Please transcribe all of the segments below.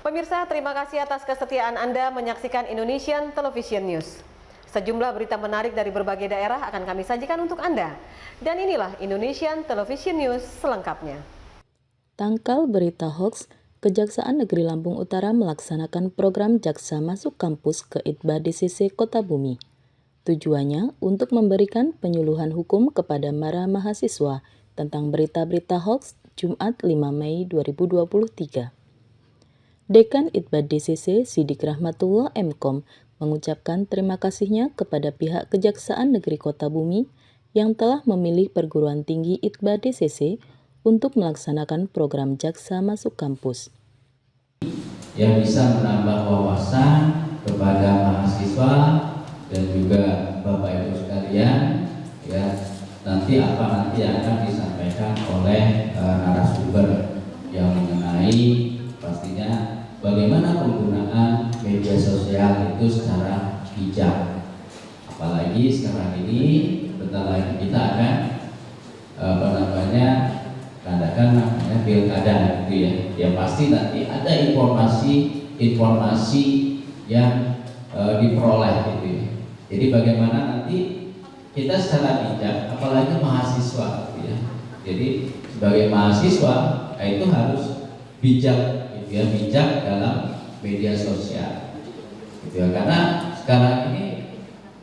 Pemirsa, terima kasih atas kesetiaan Anda menyaksikan Indonesian Television News. Sejumlah berita menarik dari berbagai daerah akan kami sajikan untuk Anda. Dan inilah Indonesian Television News selengkapnya. Tangkal berita hoaks, Kejaksaan Negeri Lampung Utara melaksanakan program Jaksa Masuk Kampus ke ITBA DCC Kota Bumi. Tujuannya untuk memberikan penyuluhan hukum kepada para mahasiswa tentang berita-berita hoaks Jumat 5 Mei 2023. Dekan ITBA DCC Sidik Rahmatullah M.Com mengucapkan terima kasihnya kepada pihak Kejaksaan Negeri Kota Bumi yang telah memilih perguruan tinggi ITBA DCC untuk melaksanakan program Jaksa Masuk Kampus. Yang bisa menambah wawasan kepada mahasiswa dan juga Bapak Ibu sekalian, ya nanti akan disampaikan oleh narasumber yang mengenai pastinya bagaimana penggunaan media sosial itu secara bijak. Apalagi sekarang ini bentar lagi kita akan mengadakan namanya pilkada gitu ya. Ya pasti nanti ada informasi yang diperoleh gitu ya. Jadi bagaimana nanti kita secara bijak, apalagi mahasiswa gitu ya. Jadi sebagai mahasiswa itu harus bijak gitu ya, bijak dalam media sosial gitu ya. Karena sekarang ini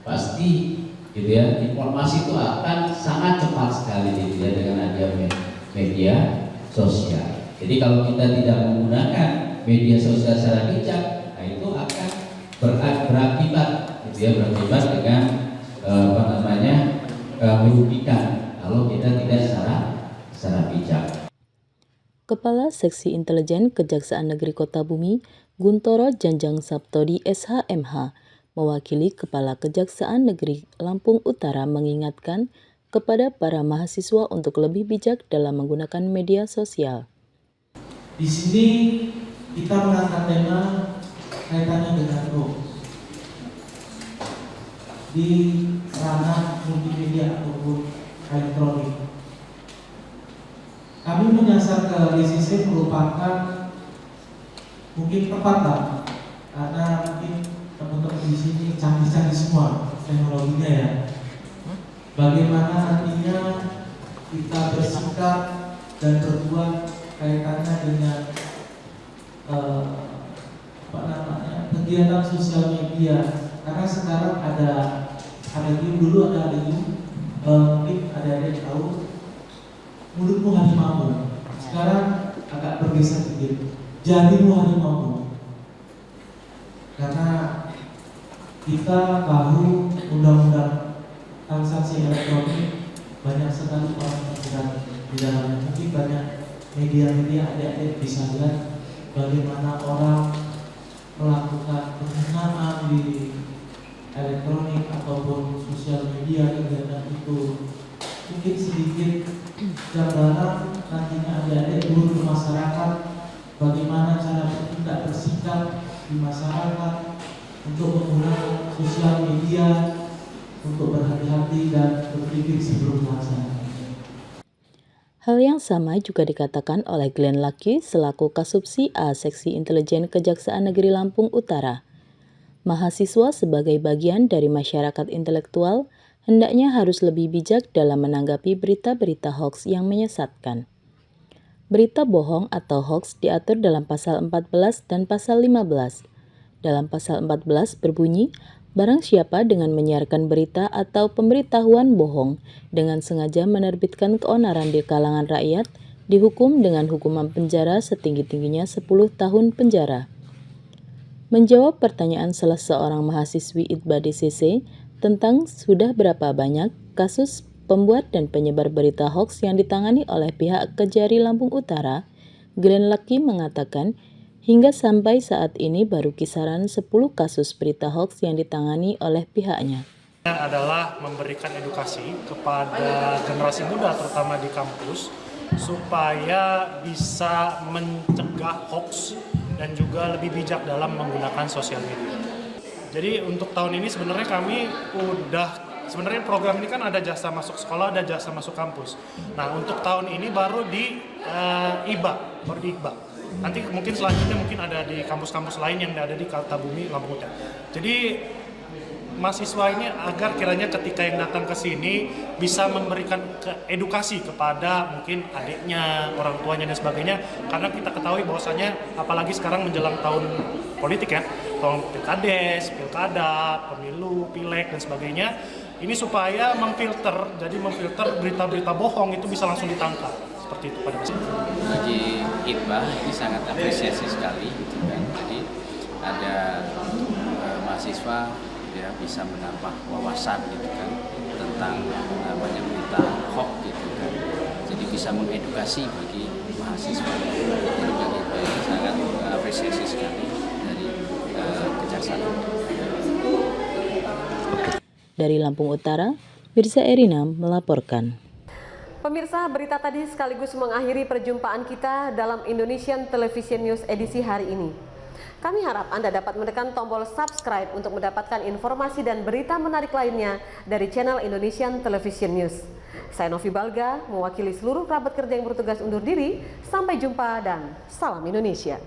pasti gitu ya, informasi itu akan sangat cepat sekali gitu ya dengan adanya media sosial. Jadi kalau kita tidak menggunakan media sosial secara bijak, nah itu akan berakibat gitu ya, berakibat dengan merugikan kalau kita tidak secara bijak. Kepala Seksi Intelijen Kejaksaan Negeri Kota Bumi, Guntoro Janjang Saptodi SHMH, mewakili Kepala Kejaksaan Negeri Lampung Utara mengingatkan kepada para mahasiswa untuk lebih bijak dalam menggunakan media sosial. Di sini kita mengangkat tema kaitannya dengan hoax di ranah multimedia ataupun elektronik. Kami menyasar ke DCC merupakan mungkin tepat lah, karena mungkin teman-teman di sini canggih-canggih semua teknologinya ya. Bagaimana nantinya kita bersikap dan berbuat kaitannya dengan kegiatan sosial media. Karena sekarang ada dulu mungkin ada yang tahu mulutmu harimau. Sekarang agak bergeser sedikit, jarimu harimau. Karena kita tahu undang-undang transaksi elektronik banyak sekali orang terjerat di dalamnya. Mungkin banyak media-media adik-adik bisa lihat bagaimana orang melakukan penghinaan di elektronik ataupun sosial media. Kegiatan itu mungkin sedikit gambaran nantinya adik-adik turun ke masyarakat, bagaimana cara bertindak bersikap di masyarakat untuk menggunakan sosial media, untuk berhati-hati dan berpikir sebelum melaksanakan. Hal yang sama juga dikatakan oleh Glenn Lucky selaku Kasubsi A Seksi Intelijen Kejaksaan Negeri Lampung Utara. Mahasiswa sebagai bagian dari masyarakat intelektual hendaknya harus lebih bijak dalam menanggapi berita-berita hoaks yang menyesatkan. Berita bohong atau hoaks diatur dalam pasal 14 dan pasal 15. Dalam pasal 14 berbunyi, barang siapa dengan menyiarkan berita atau pemberitahuan bohong dengan sengaja menerbitkan keonaran di kalangan rakyat, dihukum dengan hukuman penjara setinggi-tingginya 10 tahun penjara. Menjawab pertanyaan salah seorang mahasiswi ITBA DCC tentang sudah berapa banyak kasus pembuat dan penyebar berita hoaks yang ditangani oleh pihak Kejari Lampung Utara, Glenn Lucky mengatakan hingga sampai saat ini baru kisaran 10 kasus berita hoaks yang ditangani oleh pihaknya. Adalah memberikan edukasi kepada generasi muda terutama di kampus supaya bisa mencegah hoaks dan juga lebih bijak dalam menggunakan sosial media. Jadi untuk tahun ini sebenarnya kami sebenarnya program ini kan ada jasa masuk sekolah, ada jasa masuk kampus. Nah untuk tahun ini baru di IBA. Nanti mungkin selanjutnya mungkin ada di kampus-kampus lain yang ada di Kartabumi, Lampung Utara. Jadi mahasiswa ini agar kiranya ketika yang datang ke sini bisa memberikan edukasi kepada mungkin adiknya, orang tuanya dan sebagainya, karena kita ketahui bahwasanya apalagi sekarang menjelang tahun politik ya, tahun pilkades, pilkada, pemilu, pileg dan sebagainya, ini supaya memfilter berita-berita bohong itu bisa langsung ditangkap seperti itu pada masyarakat. Bagi Hitbah ini sangat apresiasi sekali gitu kan. Jadi ada mahasiswa ya bisa menambah wawasan gitu kan tentang namanya berita hoax gitu kan. Jadi bisa mengedukasi bagi mahasiswa. Jadi bagi Hitbah ini sangat apresiasi sekali dari kejaksaan. Dari Lampung Utara, Mirza Erina melaporkan. Pemirsa, berita tadi sekaligus mengakhiri perjumpaan kita dalam Indonesian Television News edisi hari ini. Kami harap Anda dapat menekan tombol subscribe untuk mendapatkan informasi dan berita menarik lainnya dari channel Indonesian Television News. Saya Novi Balga, mewakili seluruh kerabat kerja yang bertugas undur diri. Sampai jumpa dan salam Indonesia.